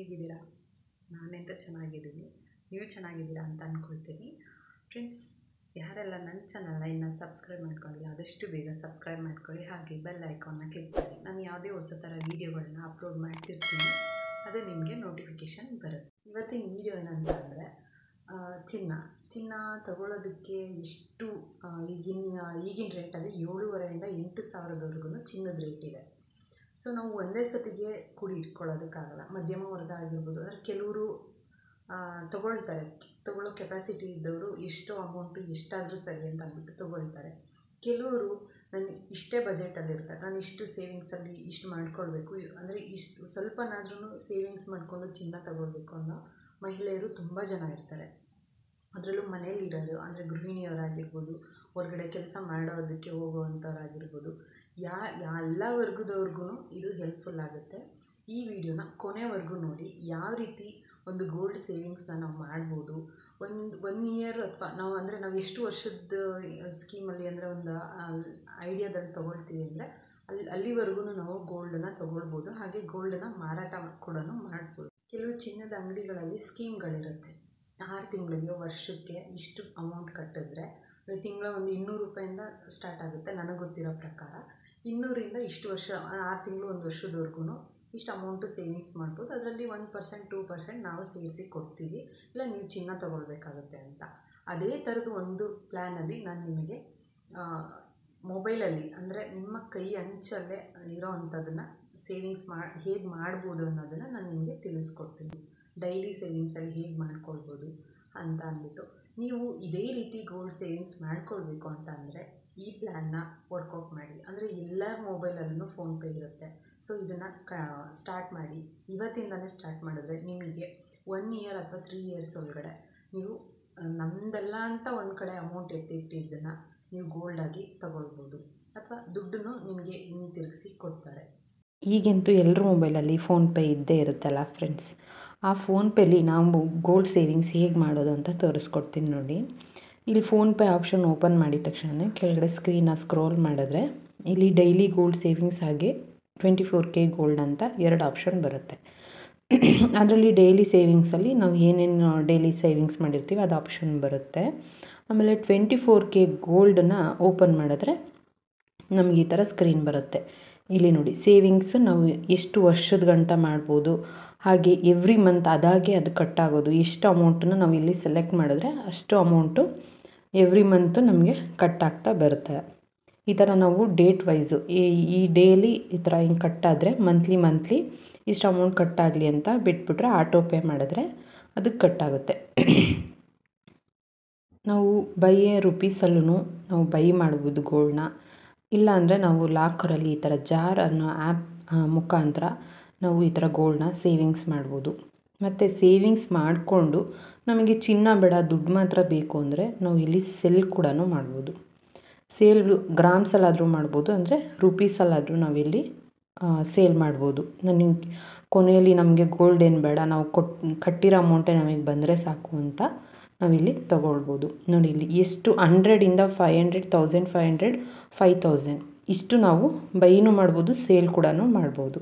ಹೇಗಿದ್ದೀರಾ? ನಾನೆಂತ ಚೆನ್ನಾಗಿದ್ದೀನಿ. ನೀವು ಚೆನ್ನಾಗಿದ್ದೀರಾ ಅಂತ ಅಂದ್ಕೊಳ್ತೀನಿ. ಫ್ರೆಂಡ್ಸ್, ಯಾರೆಲ್ಲ ನನ್ನ ಚಾನಲ್ನ ಇನ್ನೂ ಸಬ್ಸ್ಕ್ರೈಬ್ ಮಾಡ್ಕೊಂಡಿಲ್ಲ ಆದಷ್ಟು ಬೇಗ ಸಬ್ಸ್ಕ್ರೈಬ್ ಮಾಡ್ಕೊಳ್ಳಿ. ಹಾಗೆ ಬೆಲ್ ಐಕಾನ್ನ ಕ್ಲಿಕ್ ಮಾಡಿ. ನಾನು ಯಾವುದೇ ಹೊಸ ಥರ ವೀಡಿಯೋಗಳನ್ನ ಅಪ್ಲೋಡ್ ಮಾಡ್ತಿರ್ತೀನಿ, ಅದು ನಿಮಗೆ ನೋಟಿಫಿಕೇಷನ್ ಬರುತ್ತೆ. ಇವತ್ತಿನ ವೀಡಿಯೋ ಏನಂತ ಅಂದರೆ ಚಿನ್ನ ತಗೊಳ್ಳೋದಕ್ಕೆ ಎಷ್ಟು ಈಗಿನ ರೇಟಲ್ಲಿ 7,500ರಿಂದ 8,000ದವರೆಗೂ ಚಿನ್ನದ ರೇಟ್ ಇದೆ. ಸೊ ನಾವು ಒಂದೇ ಸತಿಗೆ ಕೂಡಿ ಇಟ್ಕೊಳ್ಳೋದಕ್ಕಾಗಲ್ಲ. ಮಧ್ಯಮ ವರ್ಗ ಆಗಿರ್ಬೋದು, ಅಂದರೆ ಕೆಲವರು ತಗೊಳ್ಳೋ ಕೆಪಾಸಿಟಿ ಇದ್ದವರು ಎಷ್ಟು ಅಮೌಂಟು ಎಷ್ಟಾದರೂ ಸರಿ ಅಂತ ಅಂದ್ಬಿಟ್ಟು ತೊಗೊಳ್ತಾರೆ. ಕೆಲವರು ನಾನು ಇಷ್ಟೇ ಬಜೆಟಲ್ಲಿರ್ತಾರೆ, ನಾನು ಇಷ್ಟು ಸೇವಿಂಗ್ಸಲ್ಲಿ ಇಷ್ಟು ಮಾಡ್ಕೊಳ್ಬೇಕು, ಅಂದರೆ ಇಷ್ಟು ಸ್ವಲ್ಪನಾದ್ರೂ ಸೇವಿಂಗ್ಸ್ ಮಾಡಿಕೊಂಡು ಚಿನ್ನ ತಗೊಳ್ಬೇಕು ಅನ್ನೋ ಮಹಿಳೆಯರು ತುಂಬ ಜನ ಇರ್ತಾರೆ. ಅದರಲ್ಲೂ ಮನೇಲಿರೋದು ಅಂದರೆ ಗೃಹಿಣಿಯವರಾಗಿರ್ಬೋದು, ಹೊರಗಡೆ ಕೆಲಸ ಮಾಡೋದಕ್ಕೆ ಹೋಗುವಂಥವ್ರಾಗಿರ್ಬೋದು, ಎಲ್ಲ ವರ್ಗದವ್ರಿಗೂ ಇದು ಹೆಲ್ಪ್ಫುಲ್ ಆಗುತ್ತೆ. ಈ ವಿಡಿಯೋನ ಕೊನೆವರೆಗೂ ನೋಡಿ. ಯಾವ ರೀತಿ ಒಂದು ಗೋಲ್ಡ್ ಸೇವಿಂಗ್ಸ್ನ ನಾವು ಮಾಡ್ಬೋದು, ಒನ್ ಇಯರ್ ಅಥವಾ ನಾವು ಎಷ್ಟು ವರ್ಷದ ಸ್ಕೀಮಲ್ಲಿ ಅಂದರೆ ಒಂದು ಐಡಿಯಾದಲ್ಲಿ ತೊಗೊಳ್ತೀವಿ ಅಂದರೆ ಅಲ್ಲಿವರೆಗೂ ನಾವು ಗೋಲ್ಡನ್ನ ತೊಗೊಳ್ಬೋದು. ಹಾಗೆ ಗೋಲ್ಡನ್ನ ಮಾರಾಟ ಕೂಡ ಮಾಡ್ಬೋದು. ಕೆಲವು ಚಿನ್ನದ ಅಂಗಡಿಗಳಲ್ಲಿ ಸ್ಕೀಮ್ಗಳಿರುತ್ತೆ. 6 ತಿಂಗಳಿಗೆ ವರ್ಷಕ್ಕೆ ಇಷ್ಟು ಅಮೌಂಟ್ ಕಟ್ಟಿದ್ರೆ ತಿಂಗಳ ಒಂದು 200 ರೂಪಾಯಿಂದ ಸ್ಟಾರ್ಟ್ ಆಗುತ್ತೆ. ನನಗೆ ಗೊತ್ತಿರೋ ಪ್ರಕಾರ 200ರಿಂದ ಇಷ್ಟು ವರ್ಷ, 6 ತಿಂಗಳು 1 ವರ್ಷದವರೆಗೂ ಇಷ್ಟು ಅಮೌಂಟು ಸೇವಿಂಗ್ಸ್ ಮಾಡ್ಬೋದು. ಅದರಲ್ಲಿ 1% 2% ನಾವು ಸೇರಿಸಿ ಕೊಡ್ತೀವಿ, ಇಲ್ಲ ನೀವು ಚಿನ್ನ ತೊಗೊಳ್ಬೇಕಾಗುತ್ತೆ ಅಂತ. ಅದೇ ಥರದ್ದು ಒಂದು ಪ್ಲ್ಯಾನಲ್ಲಿ ನಾನು ನಿಮಗೆ ಮೊಬೈಲಲ್ಲಿ ಅಂದರೆ ನಿಮ್ಮ ಕೈ ಅಂಚಲ್ಲೇ ಇರೋ ಅಂಥದ್ದನ್ನು ಸೇವಿಂಗ್ಸ್ ಹೇಗೆ ಮಾಡ್ಬೋದು ಅನ್ನೋದನ್ನು ನಾನು ನಿಮಗೆ ತಿಳಿಸ್ಕೊಡ್ತೀನಿ. ಡೈಲಿ ಸೇವಿಂಗ್ಸಲ್ಲಿ ಹೇಗೆ ಮಾಡ್ಕೊಳ್ಬೋದು ಅಂತ ಅಂದ್ಬಿಟ್ಟು, ನೀವು ಇದೇ ರೀತಿ ಗೋಲ್ಡ್ ಸೇವಿಂಗ್ಸ್ ಮಾಡ್ಕೊಳ್ಬೇಕು ಅಂತ ಅಂದರೆ ಈ ಪ್ಲ್ಯಾನ್ನ ವರ್ಕೌಟ್ ಮಾಡಿ. ಅಂದರೆ ಎಲ್ಲರ ಮೊಬೈಲಲ್ಲೂ ಫೋನ್ಪೇ ಇರುತ್ತೆ. ಸೊ ಇದನ್ನು ಸ್ಟಾರ್ಟ್ ಮಾಡಿ. ಇವತ್ತಿಂದನೇ ಸ್ಟಾರ್ಟ್ ಮಾಡಿದ್ರೆ ನಿಮಗೆ 1 ಇಯರ್ ಅಥವಾ 3 ಇಯರ್ಸ್ ಒಳಗಡೆ ನೀವು ನಮ್ಮದೆಲ್ಲ ಅಂತ ಒಂದು ಕಡೆ ಅಮೌಂಟ್ ಎತ್ತಿಟ್ಟಿದ್ದನ್ನು ನೀವು ಗೋಲ್ಡಾಗಿ ತಗೊಳ್ಬೋದು, ಅಥವಾ ದುಡ್ಡನ್ನು ನಿಮಗೆ ಇನ್ನು ತಿರುಗಿಸಿ ಕೊಡ್ತಾರೆ. ಈಗಂತೂ ಎಲ್ಲರ ಮೊಬೈಲಲ್ಲಿ ಫೋನ್ಪೇ ಇದ್ದೇ ಇರುತ್ತಲ್ಲ ಫ್ರೆಂಡ್ಸ್. ಆ ಫೋನ್ಪೇಲಿ ನಾವು ಗೋಲ್ಡ್ ಸೇವಿಂಗ್ಸ್ ಹೇಗೆ ಮಾಡೋದು ಅಂತ ತೋರಿಸ್ಕೊಡ್ತೀನಿ ನೋಡಿ. ಇಲ್ಲಿ ಫೋನ್ಪೇ ಆಪ್ಷನ್ ಓಪನ್ ಮಾಡಿದ ತಕ್ಷಣ ಕೆಳಗಡೆ ಸ್ಕ್ರೀನ ಸ್ಕ್ರೋಲ್ ಮಾಡಿದ್ರೆ ಇಲ್ಲಿ ಡೈಲಿ ಗೋಲ್ಡ್ ಸೇವಿಂಗ್ಸ್ ಹಾಗೆ 24K ಗೋಲ್ಡ್ ಅಂತ 2 ಆಪ್ಷನ್ ಬರುತ್ತೆ. ಅದರಲ್ಲಿ ಡೈಲಿ ಸೇವಿಂಗ್ಸಲ್ಲಿ ನಾವು ಏನೇನು ಡೈಲಿ ಸೇವಿಂಗ್ಸ್ ಮಾಡಿರ್ತೀವಿ ಅದು ಆಪ್ಷನ್ ಬರುತ್ತೆ. ಆಮೇಲೆ 24K ಗೋಲ್ಡನ್ನ ಓಪನ್ ಮಾಡಿದ್ರೆ ನಮಗೆ ಈ ಥರ ಸ್ಕ್ರೀನ್ ಬರುತ್ತೆ. ಇಲ್ಲಿ ನೋಡಿ, ಸೇವಿಂಗ್ಸ್ ನಾವು ಎಷ್ಟು ವರ್ಷದ ಗಂಟ ಮಾಡ್ಬೋದು, ಹಾಗೆ ಎವ್ರಿ ಮಂತ್ ಅದಾಗೆ ಅದು ಕಟ್ಟಾಗೋದು. ಎಷ್ಟು ಅಮೌಂಟನ್ನು ನಾವು ಇಲ್ಲಿ ಸೆಲೆಕ್ಟ್ ಮಾಡಿದ್ರೆ ಅಷ್ಟು ಅಮೌಂಟು ಎವ್ರಿ ಮಂತು ನಮಗೆ ಕಟ್ಟಾಗ್ತಾ ಬರುತ್ತೆ. ಈ ಥರ ನಾವು ಡೇಟ್ ವೈಸು ಈ ಡೇಲಿ ಈ ಥರ ಹಿಂಗೆ ಕಟ್ಟಾದರೆ ಮಂತ್ಲಿ ಇಷ್ಟು ಅಮೌಂಟ್ ಕಟ್ಟಾಗಲಿ ಅಂತ ಬಿಟ್ಬಿಟ್ರೆ ಆಟೋ ಪೇ ಮಾಡಿದ್ರೆ ಅದಕ್ಕೆ ಕಟ್ಟಾಗುತ್ತೆ. ನಾವು ರುಪೀಸಲ್ಲೂ ನಾವು ಬೈ ಮಾಡ್ಬೋದು ಗೋಲ್ಡ್ನ. ಇಲ್ಲಾಂದರೆ ನಾವು ಲಾಕರಲ್ಲಿ ಈ ಥರ ಜಾರ್ ಅನ್ನೋ ಆ್ಯಪ್ ಮುಖಾಂತರ ನಾವು ಈ ಥರ ಗೋಲ್ಡನ್ನ ಸೇವಿಂಗ್ಸ್ ಮಾಡ್ಬೋದು. ಮತ್ತು ಸೇವಿಂಗ್ಸ್ ಮಾಡಿಕೊಂಡು ನಮಗೆ ಚಿನ್ನ ಬೇಡ, ದುಡ್ಡು ಮಾತ್ರ ಬೇಕು ಅಂದರೆ ನಾವು ಇಲ್ಲಿ ಸೆಲ್ ಕೂಡ ಮಾಡ್ಬೋದು. ಸೇಲ್ ಗ್ರಾಮ್ಸಲ್ಲಾದರೂ ಮಾಡ್ಬೋದು, ಅಂದರೆ ರುಪೀಸಲ್ಲಾದರೂ ನಾವಿಲ್ಲಿ ಸೇಲ್ ಮಾಡ್ಬೋದು. ಕೊನೆಯಲ್ಲಿ ನಮಗೆ ಗೋಲ್ಡ್ ಏನು ಬೇಡ, ನಾವು ಕಟ್ಟಿರೋ ಅಮೌಂಟೇ ನಮಗೆ ಬಂದರೆ ಸಾಕು ಅಂತ ನಾವಿಲ್ಲಿ ತೊಗೊಳ್ಬೋದು. ನೋಡಿ, ಇಲ್ಲಿ ಎಷ್ಟು 100ರಿಂದ 500, 1500, 5000 ಇಷ್ಟು ನಾವು ಬೈನೂ ಮಾಡ್ಬೋದು, ಸೇಲ್ ಕೂಡ ಮಾಡ್ಬೋದು.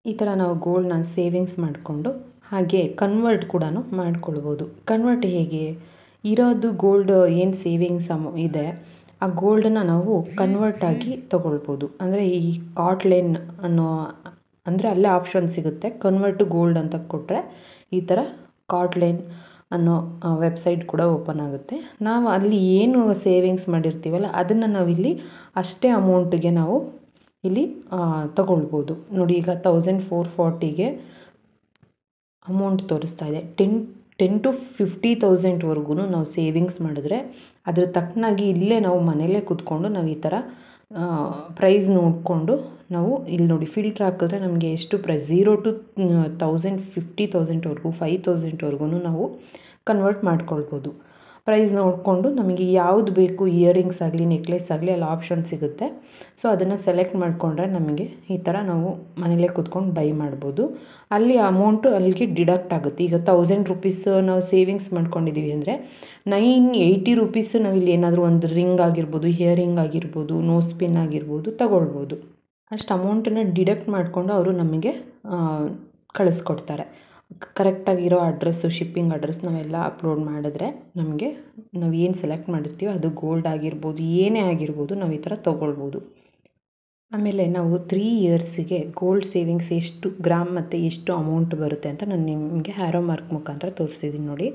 ಈ ಥರ ನಾವು ಗೋಲ್ಡ್ನ ಸೇವಿಂಗ್ಸ್ ಮಾಡಿಕೊಂಡು ಹಾಗೆ ಕನ್ವರ್ಟ್ ಕೂಡ ಮಾಡ್ಕೊಳ್ಬೋದು. ಕನ್ವರ್ಟ್ ಹೇಗೆ? ಇರೋದು ಗೋಲ್ಡ್ ಏನು ಸೇವಿಂಗ್ಸ್ ಇದೆ ಆ ಗೋಲ್ಡನ್ನ ನಾವು ಕನ್ವರ್ಟ್ ಆಗಿ ತೊಗೊಳ್ಬೋದು. ಅಂದರೆ ಈ ಕಾಟ್ಲೇನ್ ಅನ್ನೋ ಅಂದರೆ ಅಲ್ಲೇ ಆಪ್ಷನ್ ಸಿಗುತ್ತೆ. ಕನ್ವರ್ಟ್ ಟು ಗೋಲ್ಡ್ ಅಂತ ಕೊಟ್ಟರೆ ಈ ಥರ ಕಾಟ್ಲೇನ್ ಅನ್ನೋ ವೆಬ್ಸೈಟ್ ಕೂಡ ಓಪನ್ ಆಗುತ್ತೆ. ನಾವು ಅಲ್ಲಿ ಏನು ಸೇವಿಂಗ್ಸ್ ಮಾಡಿರ್ತೀವಲ್ಲ ಅದನ್ನು ನಾವಿಲ್ಲಿ ಅಷ್ಟೇ ಅಮೌಂಟಿಗೆ ನಾವು ಇಲ್ಲಿ ತಗೊಳ್ಬೋದು. ನೋಡಿ, ಈಗ 1440ಗೆ ಅಮೌಂಟ್ ತೋರಿಸ್ತಾ ಇದೆ. 10 to 50,000ವರೆಗೂ ನಾವು ಸೇವಿಂಗ್ಸ್ ಮಾಡಿದ್ರೆ ಅದ್ರ ತಕ್ಕನಾಗಿ ಇಲ್ಲೇ ನಾವು ಮನೇಲೇ ಕೂತ್ಕೊಂಡು ನಾವು ಈ ಥರ ಪ್ರೈಸ್ ನೋಡಿಕೊಂಡು ನಾವು ಇಲ್ಲಿ ನೋಡಿ ಫಿಲ್ಟ್ರ್ ಹಾಕಿದ್ರೆ ನಮಗೆ ಎಷ್ಟು ಪ್ರೈಸ್ 0 to 1000, 50,000ವರೆಗೂ 5,000ವರೆಗೂ ನಾವು ಕನ್ವರ್ಟ್ ಮಾಡ್ಕೊಳ್ಬೋದು. ಪ್ರೈಸ್ ನೋಡಿಕೊಂಡು ನಮಗೆ ಯಾವುದು ಬೇಕು, ಇಯರಿಂಗ್ಸ್ ಆಗಲಿ ನೆಕ್ಲೆಸ್ ಆಗಲಿ ಅಲ್ಲಿ ಆಪ್ಷನ್ ಸಿಗುತ್ತೆ. ಸೊ ಅದನ್ನು ಸೆಲೆಕ್ಟ್ ಮಾಡಿಕೊಂಡ್ರೆ ನಮಗೆ ಈ ಥರ ನಾವು ಮನೇಲೇ ಕೂತ್ಕೊಂಡು ಬೈ ಮಾಡ್ಬೋದು. ಅಲ್ಲಿ ಅಮೌಂಟು ಅಲ್ಲಿಗೆ ಡಿಡಕ್ಟ್ ಆಗುತ್ತೆ. ಈಗ 1000 ರೂಪೀಸ್ ನಾವು ಸೇವಿಂಗ್ಸ್ ಮಾಡ್ಕೊಂಡಿದ್ದೀವಿ ಅಂದರೆ 980 ರೂಪೀಸ್ ನಾವಿಲ್ಲಿ ಏನಾದರೂ ಒಂದು ರಿಂಗ್ ಆಗಿರ್ಬೋದು, ಹಿಯರಿಂಗ್ ಆಗಿರ್ಬೋದು, ನೋಸ್ ಪಿನ್ ಆಗಿರ್ಬೋದು ತಗೊಳ್ಬೋದು. ಅಷ್ಟು ಅಮೌಂಟನ್ನು ಡಿಡಕ್ಟ್ ಮಾಡಿಕೊಂಡು ಅವರು ನಮಗೆ ಕಳಿಸ್ಕೊಡ್ತಾರೆ. ಕರೆಕ್ಟಾಗಿರೋ ಅಡ್ರೆಸ್ಸು, ಶಿಪ್ಪಿಂಗ್ ಅಡ್ರೆಸ್ ನಾವೆಲ್ಲ ಅಪ್ಲೋಡ್ ಮಾಡಿದ್ರೆ ನಮಗೆ ನಾವು ಏನು ಸೆಲೆಕ್ಟ್ ಮಾಡಿರ್ತೀವೋ ಅದು ಗೋಲ್ಡ್ ಆಗಿರ್ಬೋದು, ಏನೇ ಆಗಿರ್ಬೋದು, ನಾವು ಈ ಥರ ತೊಗೊಳ್ಬೋದು. ಆಮೇಲೆ ನಾವು 3 ಇಯರ್ಸಿಗೆ ಗೋಲ್ಡ್ ಸೇವಿಂಗ್ಸ್ ಎಷ್ಟು ಗ್ರಾಮ್ ಮತ್ತು ಎಷ್ಟು ಅಮೌಂಟ್ ಬರುತ್ತೆ ಅಂತ ನಾನು ನಿಮಗೆ ಹ್ಯಾರೋ ಮಾರ್ಕ್ ಮುಖಾಂತರ ತೋರಿಸ್ತಿದ್ದೀನಿ ನೋಡಿ.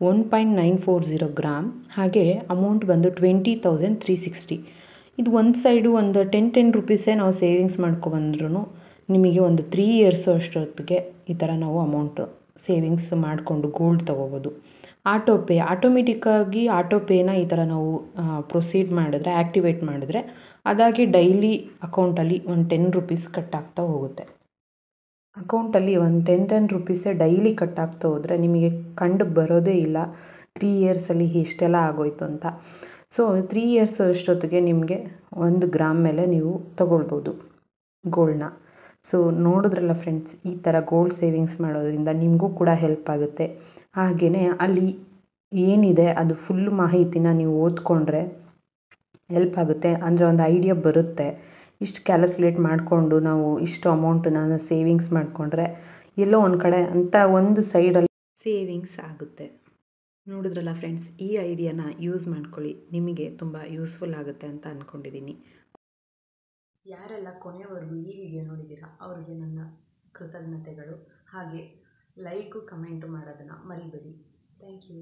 1.940 ಗ್ರಾಮ್, ಹಾಗೆ ಅಮೌಂಟ್ ಬಂದು 20,360. ಇದು ಒಂದು ಸೈಡು ಒಂದು 10 ರುಪೀಸೇ ನಾವು ಸೇವಿಂಗ್ಸ್ ಮಾಡ್ಕೊಬಂದ್ರೂ ನಿಮಗೆ ಒಂದು 3 ಇಯರ್ಸು ಅಷ್ಟೊತ್ತಿಗೆ ಈ ಥರ ನಾವು ಅಮೌಂಟು ಸೇವಿಂಗ್ಸ್ ಮಾಡಿಕೊಂಡು ಗೋಲ್ಡ್ ತೊಗೋಬೋದು. ಆಟೋಮೆಟಿಕ್ಕಾಗಿ ಆಟೋಪೇನ ಈ ಥರ ನಾವು ಪ್ರೊಸೀಡ್ ಮಾಡಿದ್ರೆ, ಆ್ಯಕ್ಟಿವೇಟ್ ಮಾಡಿದ್ರೆ ಅದಾಗಿ ಡೈಲಿ ಅಕೌಂಟಲ್ಲಿ ಒಂದು 10 ರುಪೀಸ್ ಕಟ್ ಆಗ್ತಾ ಹೋಗುತ್ತೆ. ಅಕೌಂಟಲ್ಲಿ ಒಂದು 10 ರುಪೀಸೇ ಡೈಲಿ ಕಟ್ ಆಗ್ತಾ ಹೋದರೆ ನಿಮಗೆ ಕಂಡು ಬರೋದೇ ಇಲ್ಲ 3 ಇಯರ್ಸಲ್ಲಿ ಎಷ್ಟೆಲ್ಲ ಆಗೋಯ್ತು ಅಂತ. ಸೊ 3 ಇಯರ್ಸ್ ಅಷ್ಟೊತ್ತಿಗೆ ನಿಮಗೆ 1 ಗ್ರಾಮ್ ಮೇಲೆ ನೀವು ತೊಗೊಳ್ಬೋದು ಗೋಲ್ಡ್ನ. ಸೊ ನೋಡಿದ್ರಲ್ಲ ಫ್ರೆಂಡ್ಸ್, ಈ ಥರ ಗೋಲ್ಡ್ ಸೇವಿಂಗ್ಸ್ ಮಾಡೋದ್ರಿಂದ ನಿಮಗೂ ಕೂಡ ಹೆಲ್ಪ್ ಆಗುತ್ತೆ. ಹಾಗೆಯೇ ಅಲ್ಲಿ ಏನಿದೆ ಅದು ಫುಲ್ ಮಾಹಿತಿನ ನೀವು ಓದ್ಕೊಂಡ್ರೆ ಹೆಲ್ಪ್ ಆಗುತ್ತೆ. ಅಂದರೆ ಒಂದು ಐಡಿಯಾ ಬರುತ್ತೆ. ಇಷ್ಟು ಕ್ಯಾಲ್ಕುಲೇಟ್ ಮಾಡಿಕೊಂಡು ನಾವು ಇಷ್ಟು ಅಮೌಂಟನ್ನ ಸೇವಿಂಗ್ಸ್ ಮಾಡಿಕೊಂಡ್ರೆ ಎಲ್ಲೋ ಒಂದು ಕಡೆ ಅಂತ ಒಂದು ಸೈಡಲ್ಲಿ ಸೇವಿಂಗ್ಸ್ ಆಗುತ್ತೆ. ನೋಡಿದ್ರಲ್ಲ ಫ್ರೆಂಡ್ಸ್, ಈ ಐಡಿಯಾನ ಯೂಸ್ ಮಾಡ್ಕೊಳ್ಳಿ, ನಿಮಗೆ ತುಂಬ ಯೂಸ್ಫುಲ್ ಆಗುತ್ತೆ ಅಂತ ಅಂದ್ಕೊಂಡಿದ್ದೀನಿ. ಯಾರೆಲ್ಲ ಕೊನೆಯವರೆಗೂ ಈ ವಿಡಿಯೋ ನೋಡಿದ್ದೀರಾ ಅವರಿಗೆ ನನ್ನ ಕೃತಜ್ಞತೆಗಳು. ಹಾಗೆ ಲೈಕು ಕಮೆಂಟು ಮಾಡೋದನ್ನು ಮರಿಬೇಡಿ. Thank you.